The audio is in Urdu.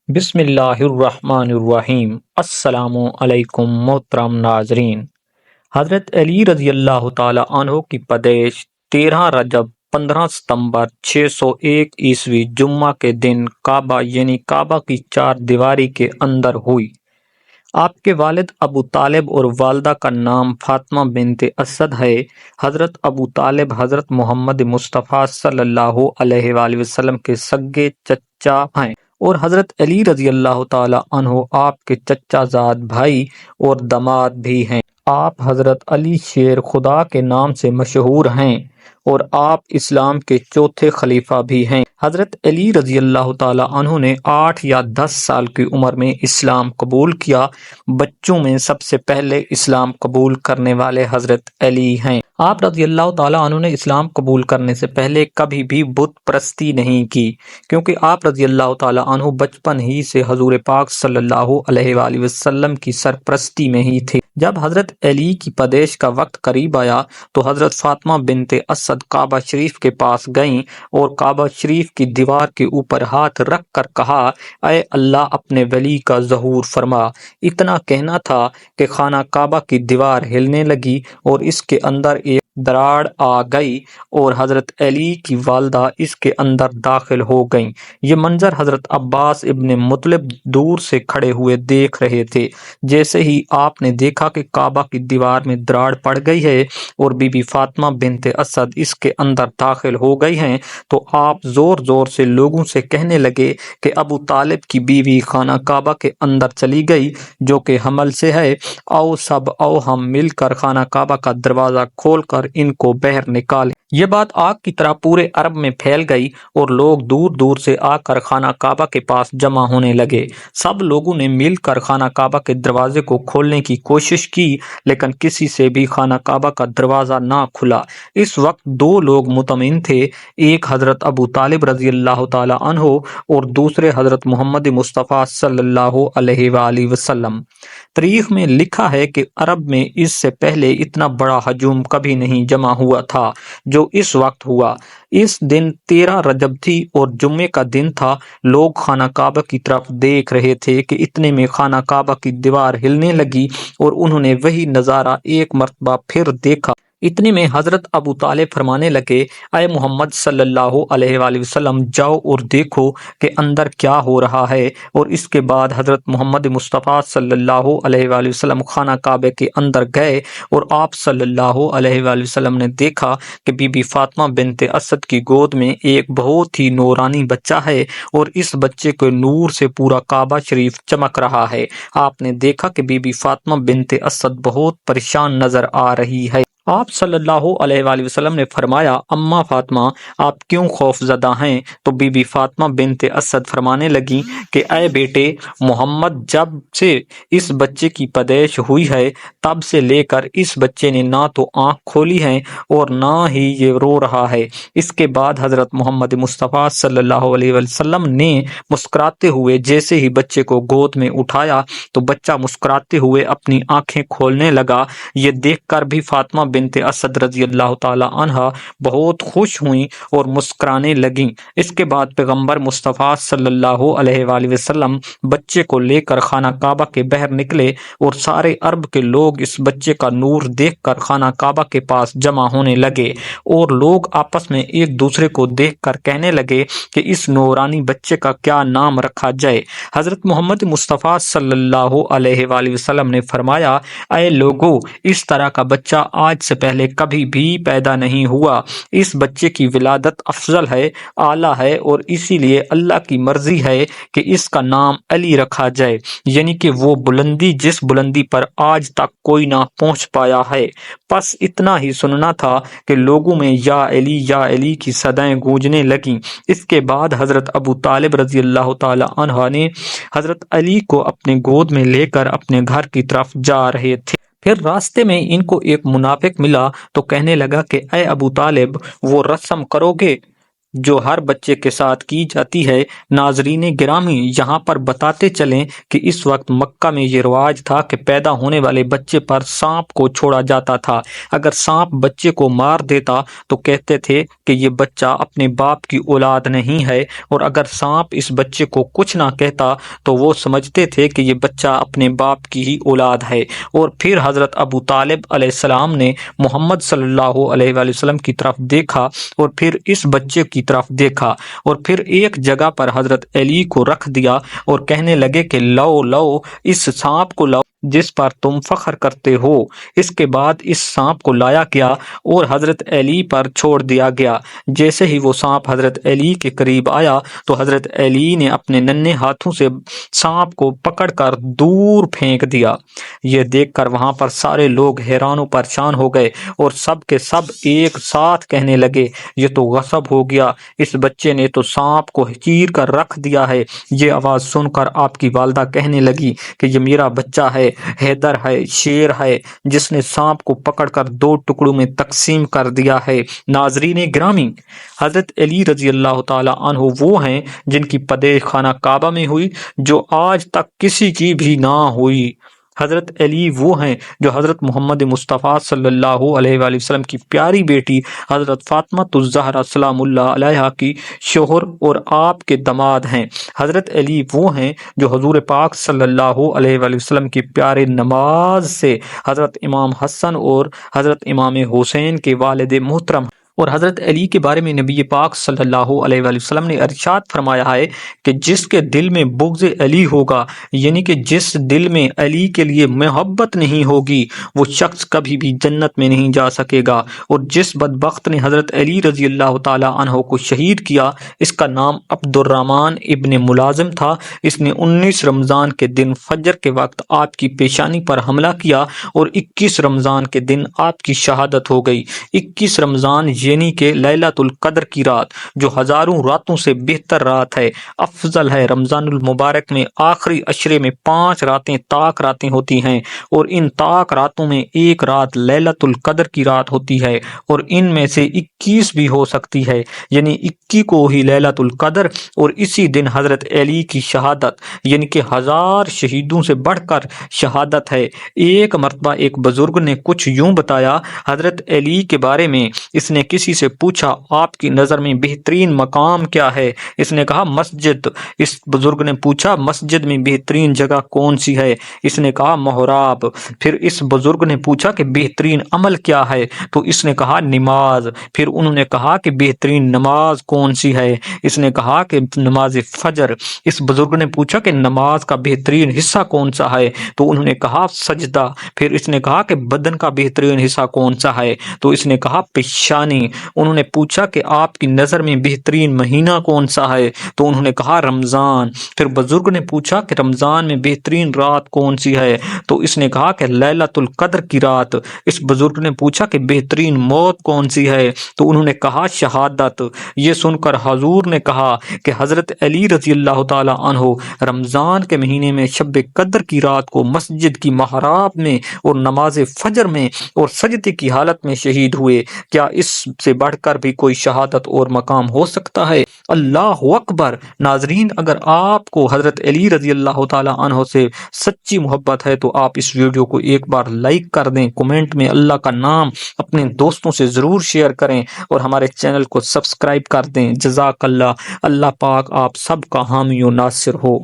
بسم اللہ الرحمن الرحیم۔ السلام علیکم محترم ناظرین۔ حضرت علی رضی اللہ تعالی عنہ کی پیدائش 13 رجب 15 ستمبر 601 عیسوی جمعہ کے دن کعبہ یعنی کعبہ کی چار دیواری کے اندر ہوئی۔ آپ کے والد ابو طالب اور والدہ کا نام فاطمہ بنت اسد ہے۔ حضرت ابو طالب حضرت محمد مصطفیٰ صلی اللہ علیہ وآلہ وسلم کے سگے چچا ہیں اور حضرت علی رضی اللہ تعالی عنہ آپ کے چچا زاد بھائی اور داماد بھی ہیں۔ آپ حضرت علی شیر خدا کے نام سے مشہور ہیں اور آپ اسلام کے چوتھے خلیفہ بھی ہیں۔ حضرت علی رضی اللہ تعالی عنہ نے 8 یا 10 سال کی عمر میں اسلام قبول کیا۔ بچوں میں سب سے پہلے اسلام قبول کرنے والے حضرت علی ہیں۔ آپ رضی اللہ تعالی عنہ نے اسلام قبول کرنے سے پہلے کبھی بھی بت پرستی نہیں کی، کیونکہ آپ رضی اللہ تعالی عنہ بچپن ہی سے حضور پاک صلی اللہ علیہ وآلہ وسلم کی سرپرستی میں ہی تھے۔ جب حضرت علی کی پیدائش کا وقت قریب آیا تو حضرت فاطمہ بنت اسد کعبہ شریف کے پاس گئیں اور کعبہ شریف کی دیوار کے اوپر ہاتھ رکھ کر کہا، اے اللہ اپنے ولی کا ظہور فرما۔ اتنا کہنا تھا کہ خانہ کعبہ کی دیوار ہلنے لگی اور اس کے اندر ایک دراڑ آ گئی اور حضرت علی کی والدہ اس کے اندر داخل ہو گئیں۔ یہ منظر حضرت عباس ابن مطلب دور سے کھڑے ہوئے دیکھ رہے تھے۔ جیسے ہی آپ نے دیکھا کہ کعبہ کی دیوار میں دراڑ پڑ گئی ہے اور بی بی فاطمہ بنت اسد اس کے اندر داخل ہو گئی ہیں، تو آپ زور زور سے لوگوں سے کہنے لگے کہ ابو طالب کی بیوی خانہ کعبہ کے اندر چلی گئی جو کہ حمل سے ہے، آؤ ہم مل کر خانہ کعبہ کا دروازہ کھول کر ان کو باہر نکالیں۔ یہ بات آگ کی طرح پورے عرب میں پھیل گئی اور لوگ دور دور سے آ کر خانہ کعبہ کے پاس جمع ہونے لگے۔ سب لوگوں نے مل کر خانہ کعبہ کے دروازے کو کھولنے کی کوشش کی، لیکن کسی سے بھی خانہ کعبہ کا دروازہ نہ کھلا۔ اس وقت دو لوگ مطمئن تھے، ایک حضرت ابو طالب رضی اللہ تعالی عنہ اور دوسرے حضرت محمد مصطفیٰ صلی اللہ علیہ وآلہ وسلم۔ تاریخ میں لکھا ہے کہ عرب میں اس سے پہلے اتنا بڑا ہجوم کبھی نہیں جمع ہوا تھا جو اس وقت ہوا۔ اس دن 13 رجب تھی اور جمعے کا دن تھا۔ لوگ خانہ کعبہ کی طرف دیکھ رہے تھے کہ اتنے میں خانہ کعبہ کی دیوار ہلنے لگی اور انہوں نے وہی نظارہ ایک مرتبہ پھر دیکھا۔ اتنے میں حضرت ابو طالب فرمانے لگے، اے محمد صلی اللہ علیہ وآلہ وسلم، جاؤ اور دیکھو کہ اندر کیا ہو رہا ہے۔ اور اس کے بعد حضرت محمد مصطفیٰ صلی اللہ علیہ وآلہ وسلم خانہ کعبہ کے اندر گئے اور آپ صلی اللہ علیہ وآلہ وسلم نے دیکھا کہ بی بی فاطمہ بنت اسد کی گود میں ایک بہت ہی نورانی بچہ ہے اور اس بچے کے نور سے پورا کعبہ شریف چمک رہا ہے۔ آپ نے دیکھا کہ بی بی فاطمہ بنت اسد بہت پریشان نظر آ رہی ہے۔ آپ صلی اللہ علیہ وآلہ وسلم نے فرمایا، اماں فاطمہ آپ کیوں خوف زدہ ہیں؟ تو بی بی فاطمہ بنت اسد فرمانے لگی کہ اے بیٹے محمد، جب سے اس بچے کی پیدائش ہوئی ہے تب سے لے کر اس بچے نے نہ تو آنکھ کھولی ہے اور نہ ہی یہ رو رہا ہے۔ اس کے بعد حضرت محمد مصطفیٰ صلی اللہ علیہ وسلم نے مسکراتے ہوئے جیسے ہی بچے کو گود میں اٹھایا تو بچہ مسکراتے ہوئے اپنی آنکھیں کھولنے لگا۔ یہ دیکھ کر بھی فاطمہ بنت اسد رضی اللہ تعالی عنہا بہت خوش ہوئیں اور مسکرانے لگیں۔ اس کے بعد پیغمبر مصطفیٰ صلی اللہ علیہ وآلہ وسلم بچے کو لے کر خانہ کعبہ کے باہر نکلے اور سارے عرب کے لوگ اس بچے کا نور دیکھ کر خانہ کعبہ کے پاس جمع ہونے لگے اور لوگ آپس میں ایک دوسرے کو دیکھ کر کہنے لگے کہ اس نورانی بچے کا کیا نام رکھا جائے۔ حضرت محمد مصطفیٰ صلی اللہ علیہ وآلہ وسلم نے فرمایا، اے لوگو، اس طرح کا بچہ آج سے پہلے کبھی بھی پیدا نہیں ہوا۔ اس بچے کی ولادت افضل ہے، اعلیٰ ہے اور اسی لیے اللہ کی مرضی ہے کہ اس کا نام علی رکھا جائے، یعنی کہ وہ بلندی جس بلندی پر آج تک کوئی نہ پہنچ پایا ہے۔ بس اتنا ہی سننا تھا کہ لوگوں میں یا علی کی صدائیں گونجنے لگیں۔ اس کے بعد حضرت ابو طالب رضی اللہ تعالی عنہ نے حضرت علی کو اپنے گود میں لے کر اپنے گھر کی طرف جا رہے تھے۔ پھر راستے میں ان کو ایک منافق ملا تو کہنے لگا کہ اے ابو طالب، وہ رسم کرو گے جو ہر بچے کے ساتھ کی جاتی ہے۔ ناظرین گرامی، یہاں پر بتاتے چلیں کہ اس وقت مکہ میں یہ رواج تھا کہ پیدا ہونے والے بچے پر سانپ کو چھوڑا جاتا تھا۔ اگر سانپ بچے کو مار دیتا تو کہتے تھے کہ یہ بچہ اپنے باپ کی اولاد نہیں ہے، اور اگر سانپ اس بچے کو کچھ نہ کہتا تو وہ سمجھتے تھے کہ یہ بچہ اپنے باپ کی ہی اولاد ہے۔ اور پھر حضرت ابو طالب علیہ السلام نے محمد صلی اللہ علیہ وآلہ وسلم کی طرف دیکھا، اور پھر اس بچے کی طرف دیکھا، اور پھر ایک جگہ پر حضرت علی کو رکھ دیا اور کہنے لگے کہ لو لو اس سانپ کو لو جس پر تم فخر کرتے ہو۔ اس کے بعد اس سانپ کو لایا گیا اور حضرت علی پر چھوڑ دیا گیا۔ جیسے ہی وہ سانپ حضرت علی کے قریب آیا تو حضرت علی نے اپنے ننھے ہاتھوں سے سانپ کو پکڑ کر دور پھینک دیا۔ یہ دیکھ کر وہاں پر سارے لوگ حیران و پریشان ہو گئے، اور سب کے سب ایک ساتھ کہنے لگے یہ تو غصب ہو گیا، اس بچے نے تو سانپ کو چیر کر رکھ دیا ہے۔ یہ آواز سن کر آپ کی والدہ کہنے لگی کہ یہ میرا بچہ ہے، حیدر ہے، شیر ہے، جس نے سانپ کو پکڑ کر دو ٹکڑوں میں تقسیم کر دیا ہے۔ ناظرین گرامی، حضرت علی رضی اللہ تعالی عنہ وہ ہیں جن کی پیدائش خانہ کعبہ میں ہوئی، جو آج تک کسی کی بھی نہ ہوئی۔ حضرت علی وہ ہیں جو حضرت محمد مصطفیٰ صلی اللہ علیہ وآلہ وسلم کی پیاری بیٹی حضرت فاطمہ الزہرا سلام اللہ علیہا کی شوہر اور آپ کے داماد ہیں۔ حضرت علی وہ ہیں جو حضور پاک صلی اللہ علیہ وآلہ وسلم کی پیارے نماز سے حضرت امام حسن اور حضرت امام حسین کے والد محترم۔ اور حضرت علی کے بارے میں نبی پاک صلی اللہ علیہ وآلہ وسلم نے ارشاد فرمایا ہے کہ جس کے دل میں بغض علی ہوگا، یعنی کہ جس دل میں علی کے لیے محبت نہیں ہوگی، وہ شخص کبھی بھی جنت میں نہیں جا سکے گا۔ اور جس بدبخت نے حضرت علی رضی اللہ تعالی عنہ کو شہید کیا، اس کا نام عبد الرحمن ابن ملازم تھا۔ اس نے 19 رمضان کے دن فجر کے وقت آپ کی پیشانی پر حملہ کیا، اور 21 رمضان کے دن آپ کی شہادت ہو گئی۔ 21 رمضان یعنی کہ لیلۃ القدر کی رات، جو ہزاروں راتوں سے بہتر رات ہے، افضل ہے۔ رمضان المبارک میں آخری عشرے میں 5 راتیں طاق راتیں ہوتی ہیں، اور ان طاق راتوں میں ایک رات لیلۃ القدر کی رات ہوتی ہے، اور ان میں سے 21 بھی ہو سکتی ہے، یعنی 21 کو ہی لیلۃ القدر۔ اور اسی دن حضرت علی کی شہادت، یعنی کہ 1000 شہیدوں سے بڑھ کر شہادت ہے۔ ایک مرتبہ ایک بزرگ نے کچھ یوں بتایا حضرت علی کے بارے میں۔ اس نے کسی سے پوچھا آپ کی نظر میں بہترین مقام کیا ہے؟ اس نے کہا مسجد۔ اس بزرگ نے پوچھا مسجد میں بہترین جگہ کون سی ہے؟ اس نے کہا محراب۔ پھر اس بزرگ نے پوچھا کہ بہترین عمل کیا ہے؟ تو اس نے کہا نماز۔ پھر انہوں نے کہا کہ بہترین نماز کون سی ہے؟ اس نے کہا کہ نماز فجر۔ اس بزرگ نے پوچھا کہ نماز کا بہترین حصہ کون سا ہے؟ تو انہوں نے کہا سجدہ۔ پھر اس نے کہا کہ بدن کا بہترین حصہ کون سا ہے؟ تو اس نے کہا پیشانی۔ انہوں نے پوچھا کہ آپ کی نظر میں بہترین مہینہ کون سا ہے؟ تو انہوں نے کہا رمضان۔ پھر بزرگ نے پوچھا کہ رمضان میں بہترین رات کون سی ہے؟ تو اس نے کہا کہ لیلۃ القدر کی رات۔ اس بزرگ نے پوچھا کہ بہترین موت کون سی ہے؟ تو انہوں نے کہا شہادت۔ یہ سن کر حضور نے کہا کہ حضرت علی رضی اللہ تعالی عنہ رمضان کے مہینے میں شب قدر کی رات کو مسجد کی محراب میں اور نماز فجر میں اور سجدے کی حالت میں شہید ہوئے۔ کیا اس سے بڑھ کر بھی کوئی شہادت اور مقام ہو سکتا ہے؟ اللہ اکبر۔ ناظرین، اگر آپ کو حضرت علی رضی اللہ تعالی عنہ سے سچی محبت ہے تو آپ اس ویڈیو کو ایک بار لائک کر دیں، کومنٹ میں اللہ کا نام اپنے دوستوں سے ضرور شیئر کریں، اور ہمارے چینل کو سبسکرائب کر دیں۔ جزاک اللہ۔ اللہ پاک آپ سب کا حامی و ناصر ہو۔